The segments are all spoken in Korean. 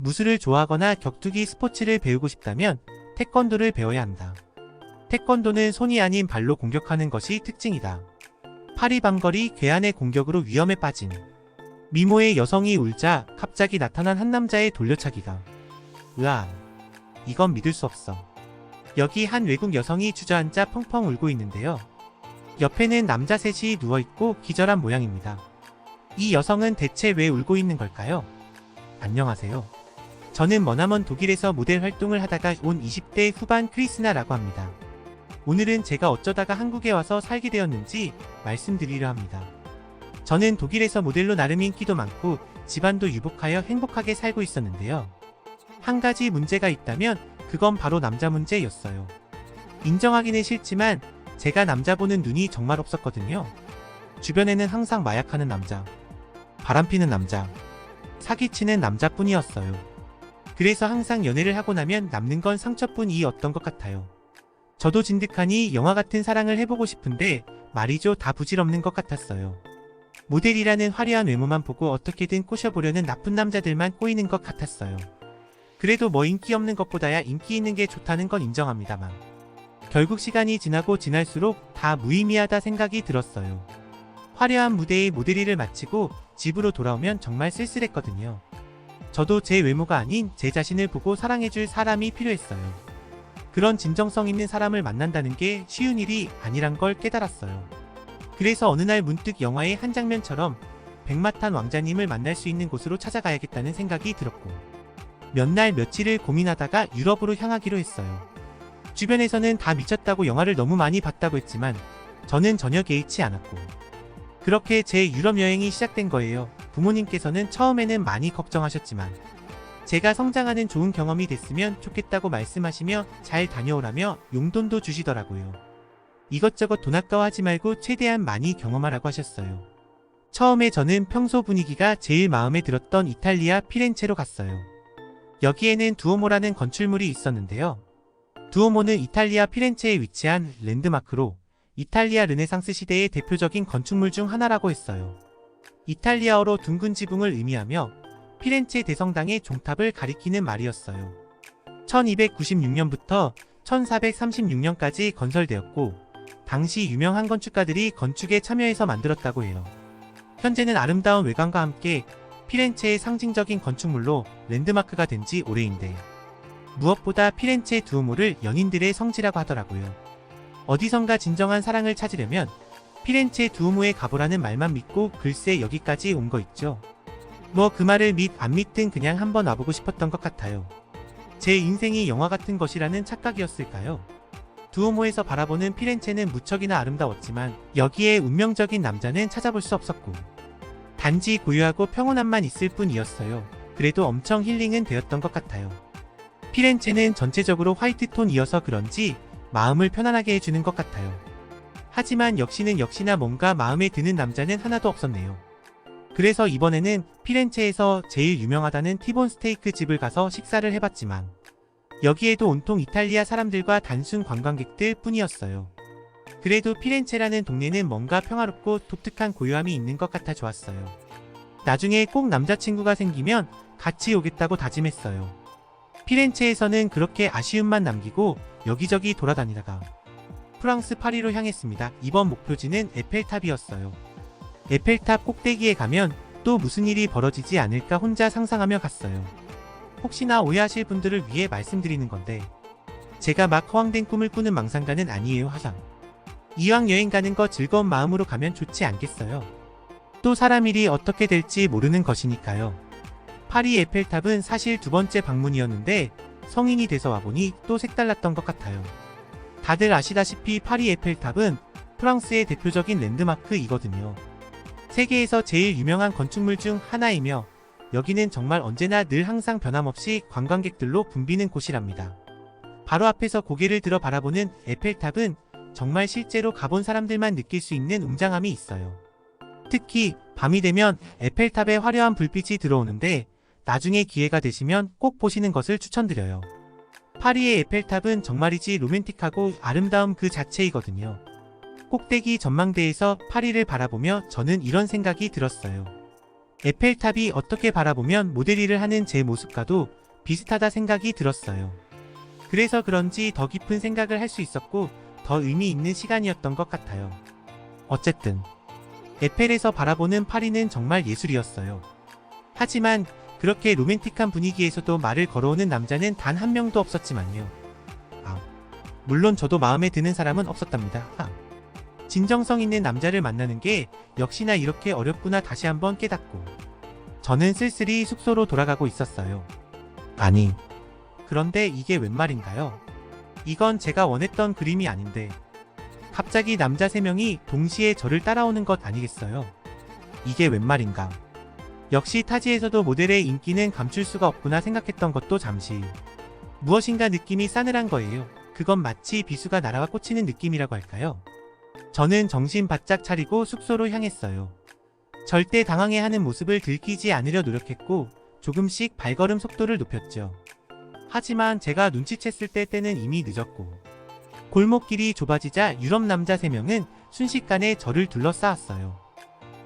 무술을 좋아하거나 격투기 스포츠를 배우고 싶다면 태권도를 배워야 한다. 태권도는 손이 아닌 발로 공격하는 것이 특징이다. 파리방거리 괴한의 공격으로 위험에 빠진 미모의 여성이 울자 갑자기 나타난 한 남자의 돌려차기가 으아, 이건 믿을 수 없어. 여기 한 외국 여성이 주저앉아 펑펑 울고 있는데요. 옆에는 남자 셋이 누워있고 기절한 모양입니다. 이 여성은 대체 왜 울고 있는 걸까요? 안녕하세요. 저는 머나먼 독일에서 모델 활동을 하다가 온 20대 후반 크리스나라고 합니다. 오늘은 제가 어쩌다가 한국에 와서 살게 되었는지 말씀드리려 합니다. 저는 독일에서 모델로 나름 인기도 많고 집안도 유복하여 행복하게 살고 있었는데요. 한 가지 문제가 있다면 그건 바로 남자 문제였어요. 인정하기는 싫지만 제가 남자 보는 눈이 정말 없었거든요. 주변에는 항상 마약하는 남자, 바람피는 남자, 사기치는 남자뿐이었어요. 그래서 항상 연애를 하고 나면 남는 건 상처뿐이었던 것 같아요. 저도 진득하니 영화 같은 사랑을 해보고 싶은데 말이죠, 다 부질없는 것 같았어요. 모델이라는 화려한 외모만 보고 어떻게든 꼬셔보려는 나쁜 남자들만 꼬이는 것 같았어요. 그래도 뭐 인기 없는 것보다야 인기 있는 게 좋다는 건 인정합니다만 결국 시간이 지나고 지날수록 다 무의미하다 생각이 들었어요. 화려한 무대의 모델 일을 마치고 집으로 돌아오면 정말 쓸쓸했거든요. 저도 제 외모가 아닌 제 자신을 보고 사랑해줄 사람이 필요했어요. 그런 진정성 있는 사람을 만난다는 게 쉬운 일이 아니란 걸 깨달았어요. 그래서 어느 날 문득 영화의 한 장면처럼 백마탄 왕자님을 만날 수 있는 곳으로 찾아가야겠다는 생각이 들었고 몇 날 며칠을 고민하다가 유럽으로 향하기로 했어요. 주변에서는 다 미쳤다고 영화를 너무 많이 봤다고 했지만 저는 전혀 개의치 않았고 그렇게 제 유럽 여행이 시작된 거예요. 부모님께서는 처음에는 많이 걱정하셨지만 제가 성장하는 좋은 경험이 됐으면 좋겠다고 말씀하시며 잘 다녀오라며 용돈도 주시더라고요. 이것저것 돈 아까워하지 말고 최대한 많이 경험하라고 하셨어요. 처음에 저는 평소 분위기가 제일 마음에 들었던 이탈리아 피렌체로 갔어요. 여기에는 두오모라는 건축물이 있었는데요. 두오모는 이탈리아 피렌체에 위치한 랜드마크로 이탈리아 르네상스 시대의 대표적인 건축물 중 하나라고 했어요. 이탈리아어로 둥근 지붕을 의미하며 피렌체 대성당의 종탑을 가리키는 말이었어요. 1296년부터 1436년까지 건설되었고 당시 유명한 건축가들이 건축에 참여해서 만들었다고 해요. 현재는 아름다운 외관과 함께 피렌체의 상징적인 건축물로 랜드마크가 된 지 오래인데 무엇보다 피렌체 두오모를 연인들의 성지라고 하더라고요. 어디선가 진정한 사랑을 찾으려면 피렌체 두오모에 가보라는 말만 믿고 글쎄 여기까지 온 거 있죠. 뭐 그 말을 안 믿든 그냥 한번 와보고 싶었던 것 같아요. 제 인생이 영화 같은 것이라는 착각이었을까요? 두오모에서 바라보는 피렌체는 무척이나 아름다웠지만 여기에 운명적인 남자는 찾아볼 수 없었고 단지 고요하고 평온함만 있을 뿐이었어요. 그래도 엄청 힐링은 되었던 것 같아요. 피렌체는 전체적으로 화이트톤이어서 그런지 마음을 편안하게 해주는 것 같아요. 하지만 역시나 뭔가 마음에 드는 남자는 하나도 없었네요. 그래서 이번에는 피렌체에서 제일 유명하다는 티본 스테이크 집을 가서 식사를 해봤지만 여기에도 온통 이탈리아 사람들과 단순 관광객들 뿐이었어요. 그래도 피렌체라는 동네는 뭔가 평화롭고 독특한 고요함이 있는 것 같아 좋았어요. 나중에 꼭 남자친구가 생기면 같이 오겠다고 다짐했어요. 피렌체에서는 그렇게 아쉬움만 남기고 여기저기 돌아다니다가 프랑스 파리로 향했습니다. 이번 목표지는 에펠탑이었어요. 에펠탑 꼭대기에 가면 또 무슨 일이 벌어지지 않을까 혼자 상상하며 갔어요. 혹시나 오해하실 분들을 위해 말씀드리는 건데 제가 막 허황된 꿈을 꾸는 망상가는 아니에요. 하상 이왕 여행 가는 거 즐거운 마음으로 가면 좋지 않겠어요? 또 사람 일이 어떻게 될지 모르는 것이니까요. 파리 에펠탑은 사실 두 번째 방문이었는데 성인이 돼서 와보니 또 색달랐던 것 같아요. 다들 아시다시피 파리 에펠탑은 프랑스의 대표적인 랜드마크이거든요. 세계에서 제일 유명한 건축물 중 하나이며 여기는 정말 언제나 늘 항상 변함없이 관광객들로 붐비는 곳이랍니다. 바로 앞에서 고개를 들어 바라보는 에펠탑은 정말 실제로 가본 사람들만 느낄 수 있는 웅장함이 있어요. 특히 밤이 되면 에펠탑에 화려한 불빛이 들어오는데 나중에 기회가 되시면 꼭 보시는 것을 추천드려요. 파리의 에펠탑은 정말이지 로맨틱하고 아름다움 그 자체이거든요. 꼭대기 전망대에서 파리를 바라보며 저는 이런 생각이 들었어요. 에펠탑이 어떻게 바라보면 모델 일을 하는 제 모습과도 비슷하다 생각이 들었어요. 그래서 그런지 더 깊은 생각을 할 수 있었고 더 의미 있는 시간이었던 것 같아요. 어쨌든 에펠에서 바라보는 파리는 정말 예술이었어요. 하지만 그렇게 로맨틱한 분위기에서도 말을 걸어오는 남자는 단 한 명도 없었지만요. 물론 저도 마음에 드는 사람은 없었답니다. 진정성 있는 남자를 만나는 게 역시나 이렇게 어렵구나 다시 한번 깨닫고 저는 쓸쓸히 숙소로 돌아가고 있었어요. 아니, 그런데 이게 웬 말인가요? 이건 제가 원했던 그림이 아닌데 갑자기 남자 3명이 동시에 저를 따라오는 것 아니겠어요? 이게 웬 말인가? 역시 타지에서도 모델의 인기는 감출 수가 없구나 생각했던 것도 잠시 무엇인가 느낌이 싸늘한 거예요. 그건 마치 비수가 날아와 꽂히는 느낌이라고 할까요? 저는 정신 바짝 차리고 숙소로 향했어요. 절대 당황해하는 모습을 들키지 않으려 노력했고 조금씩 발걸음 속도를 높였죠. 하지만 제가 눈치챘을 때는 이미 늦었고 골목길이 좁아지자 유럽 남자 3명은 순식간에 저를 둘러싸았어요.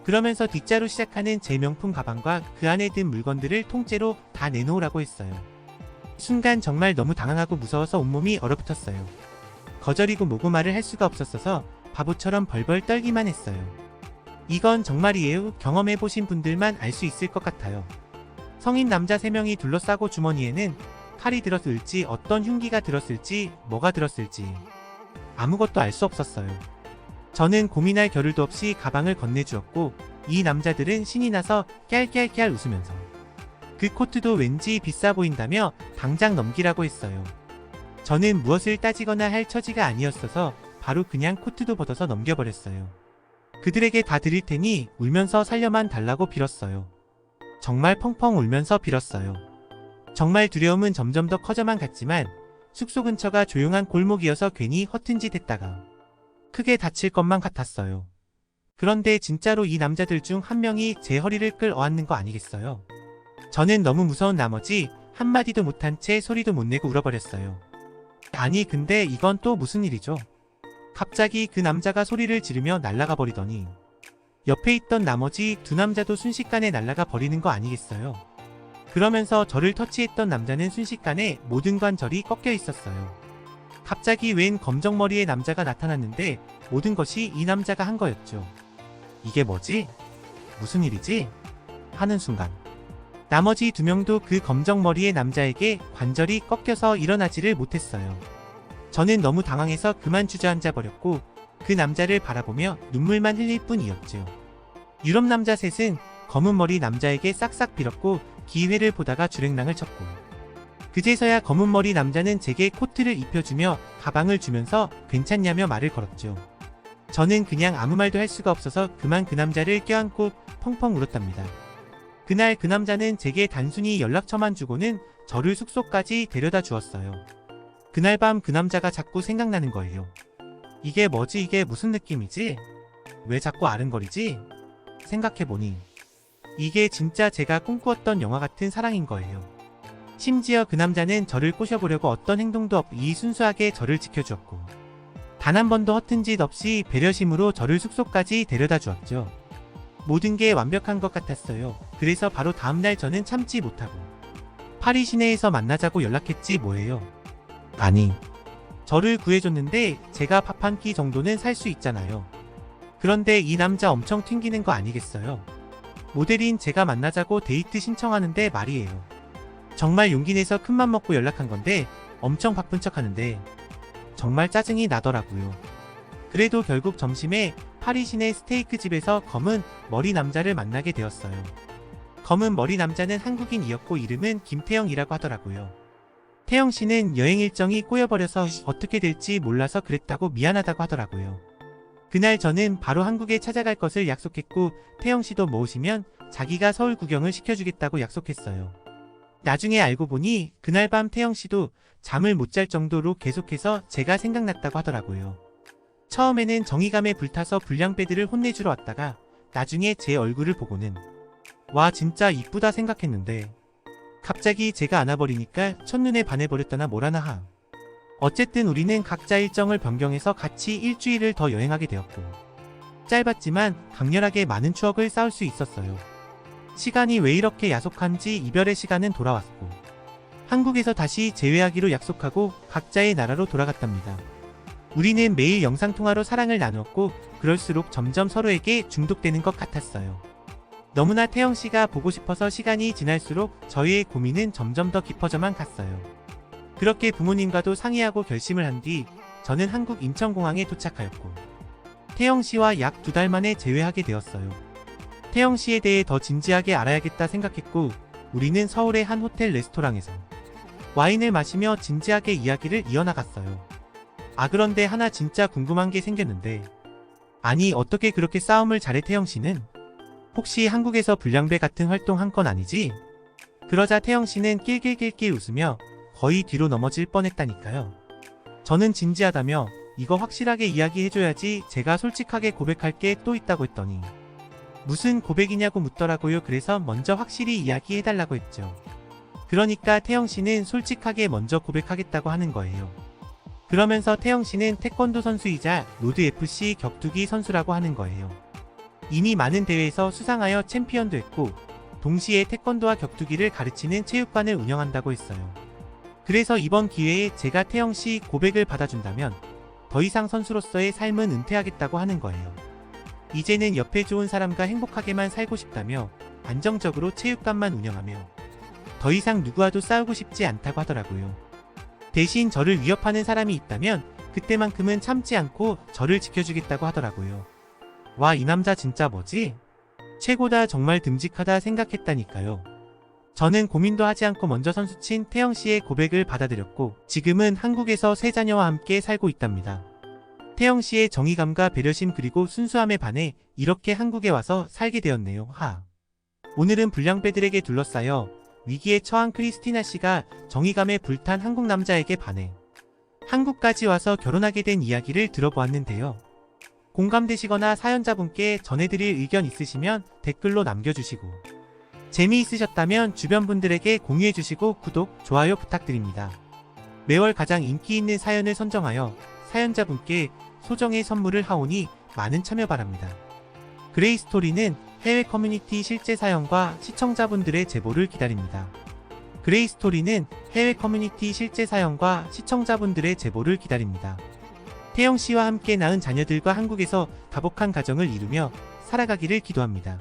그러면서 뒷자로 시작하는 제 명품 가방과 그 안에 든 물건들을 통째로 다 내놓으라고 했어요. 순간 정말 너무 당황하고 무서워서 온몸이 얼어붙었어요. 거절이고 뭐고 말을 할 수가 없었어서 바보처럼 벌벌 떨기만 했어요. 이건 정말이에요. 경험해보신 분들만 알 수 있을 것 같아요. 성인 남자 3명이 둘러싸고 주머니에는 칼이 들었을지 어떤 흉기가 들었을지 뭐가 들었을지 아무것도 알 수 없었어요. 저는 고민할 겨를도 없이 가방을 건네주었고 이 남자들은 신이 나서 깨알깨알 웃으면서 그 코트도 왠지 비싸 보인다며 당장 넘기라고 했어요. 저는 무엇을 따지거나 할 처지가 아니었어서 바로 그냥 코트도 벗어서 넘겨버렸어요. 그들에게 다 드릴 테니 울면서 살려만 달라고 빌었어요. 정말 펑펑 울면서 빌었어요. 정말 두려움은 점점 더 커져만 갔지만 숙소 근처가 조용한 골목이어서 괜히 허튼 짓 했다가 크게 다칠 것만 같았어요. 그런데 진짜로 이 남자들 중 한 명이 제 허리를 끌어안는 거 아니겠어요? 저는 너무 무서운 나머지 한마디도 못한 채 소리도 못 내고 울어버렸어요. 아니 근데 이건 또 무슨 일이죠? 갑자기 그 남자가 소리를 지르며 날아가 버리더니 옆에 있던 나머지 2 남자도 순식간에 날아가 버리는 거 아니겠어요? 그러면서 저를 터치했던 남자는 순식간에 모든 관절이 꺾여 있었어요. 갑자기 웬 검정머리의 남자가 나타났는데 모든 것이 이 남자가 한 거였죠. 이게 뭐지? 무슨 일이지? 하는 순간 나머지 2명도 그 검정머리의 남자에게 관절이 꺾여서 일어나지를 못했어요. 저는 너무 당황해서 그만 주저앉아 버렸고 그 남자를 바라보며 눈물만 흘릴 뿐이었죠. 유럽 남자 셋은 검은 머리 남자에게 싹싹 빌었고 기회를 보다가 주랭랑을 쳤고 그제서야 검은 머리 남자는 제게 코트를 입혀주며 가방을 주면서 괜찮냐며 말을 걸었죠. 저는 그냥 아무 말도 할 수가 없어서 그만 그 남자를 껴안고 펑펑 울었답니다. 그날 그 남자는 제게 단순히 연락처만 주고는 저를 숙소까지 데려다 주었어요. 그날 밤 그 남자가 자꾸 생각나는 거예요. 이게 뭐지? 이게 무슨 느낌이지? 왜 자꾸 아른거리지? 생각해보니 이게 진짜 제가 꿈꾸었던 영화 같은 사랑인 거예요. 심지어 그 남자는 저를 꼬셔보려고 어떤 행동도 없이 순수하게 저를 지켜주었고 단 한 번도 허튼 짓 없이 배려심으로 저를 숙소까지 데려다 주었죠. 모든 게 완벽한 것 같았어요. 그래서 바로 다음날 저는 참지 못하고 파리 시내에서 만나자고 연락했지 뭐예요. 아니, 저를 구해줬는데 제가 밥 한 끼 정도는 살 수 있잖아요. 그런데 이 남자 엄청 튕기는 거 아니겠어요? 모델인 제가 만나자고 데이트 신청하는데 말이에요. 정말 용기 내서 큰맘 먹고 연락한 건데 엄청 바쁜 척 하는데 정말 짜증이 나더라고요. 그래도 결국 점심에 파리 시내 스테이크 집에서 검은 머리 남자를 만나게 되었어요. 검은 머리 남자는 한국인이었고 이름은 김태영이라고 하더라고요. 태영 씨는 여행 일정이 꼬여버려서 어떻게 될지 몰라서 그랬다고 미안하다고 하더라고요. 그날 저는 바로 한국에 찾아갈 것을 약속했고 태영 씨도 모으시면 자기가 서울 구경을 시켜주겠다고 약속했어요. 나중에 알고 보니 그날 밤 태영 씨도 잠을 못 잘 정도로 계속해서 제가 생각났다고 하더라고요. 처음에는 정의감에 불타서 불량배들을 혼내주러 왔다가 나중에 제 얼굴을 보고는 와 진짜 이쁘다 생각했는데 갑자기 제가 안아버리니까 첫눈에 반해버렸다나 뭐라나 하. 어쨌든 우리는 각자 일정을 변경해서 같이 일주일을 더 여행하게 되었고 짧았지만 강렬하게 많은 추억을 쌓을 수 있었어요. 시간이 왜 이렇게 야속한지 이별의 시간은 돌아왔고 한국에서 다시 재회하기로 약속하고 각자의 나라로 돌아갔답니다. 우리는 매일 영상통화로 사랑을 나누었고 그럴수록 점점 서로에게 중독되는 것 같았어요. 너무나 태영씨가 보고 싶어서 시간이 지날수록 저희의 고민은 점점 더 깊어져만 갔어요. 그렇게 부모님과도 상의하고 결심을 한 뒤 저는 한국 인천공항에 도착하였고 태영씨와 약 2달 만에 재회하게 되었어요. 태영씨에 대해 더 진지하게 알아야겠다 생각했고 우리는 서울의 한 호텔 레스토랑에서 와인을 마시며 진지하게 이야기를 이어나갔어요. 그런데 하나 진짜 궁금한 게 생겼는데 아니 어떻게 그렇게 싸움을 잘해 태영씨는? 혹시 한국에서 불량배 같은 활동한 건 아니지? 그러자 태영씨는 낄낄낄낄 웃으며 거의 뒤로 넘어질 뻔했다니까요. 저는 진지하다며 이거 확실하게 이야기해줘야지 제가 솔직하게 고백할 게 또 있다고 했더니 무슨 고백이냐고 묻더라고요. 그래서 먼저 확실히 이야기해달라고 했죠. 그러니까 태영씨는 솔직하게 먼저 고백하겠다고 하는 거예요. 그러면서 태영씨는 태권도 선수이자 로드FC 격투기 선수라고 하는 거예요. 이미 많은 대회에서 수상하여 챔피언도 했고 동시에 태권도와 격투기를 가르치는 체육관을 운영한다고 했어요. 그래서 이번 기회에 제가 태영씨 고백을 받아준다면 더 이상 선수로서의 삶은 은퇴하겠다고 하는 거예요. 이제는 옆에 좋은 사람과 행복하게만 살고 싶다며 안정적으로 체육관만 운영하며 더 이상 누구와도 싸우고 싶지 않다고 하더라고요. 대신 저를 위협하는 사람이 있다면 그때만큼은 참지 않고 저를 지켜주겠다고 하더라고요. 와, 이 남자 진짜 뭐지? 최고다, 정말 듬직하다 생각했다니까요. 저는 고민도 하지 않고 먼저 선수친 태영씨의 고백을 받아들였고 지금은 한국에서 세 자녀와 함께 살고 있답니다. 태영씨의 정의감과 배려심 그리고 순수함에 반해 이렇게 한국에 와서 살게 되었네요. 오늘은 불량배들에게 둘러싸여 위기에 처한 크리스티나씨가 정의감에 불탄 한국 남자에게 반해 한국까지 와서 결혼하게 된 이야기를 들어보았는데요. 공감되시거나 사연자분께 전해드릴 의견 있으시면 댓글로 남겨주시고 재미있으셨다면 주변 분들에게 공유해주시고 구독, 좋아요 부탁드립니다. 매월 가장 인기 있는 사연을 선정하여 사연자분께 소정의 선물을 하오니 많은 참여 바랍니다. 그레이스토리는 해외 커뮤니티 실제 사연과 시청자분들의 제보를 기다립니다. 그레이스토리는 해외 커뮤니티 실제 사연과 시청자분들의 제보를 기다립니다. 태영씨와 함께 낳은 자녀들과 한국에서 다복한 가정을 이루며 살아가기를 기도합니다.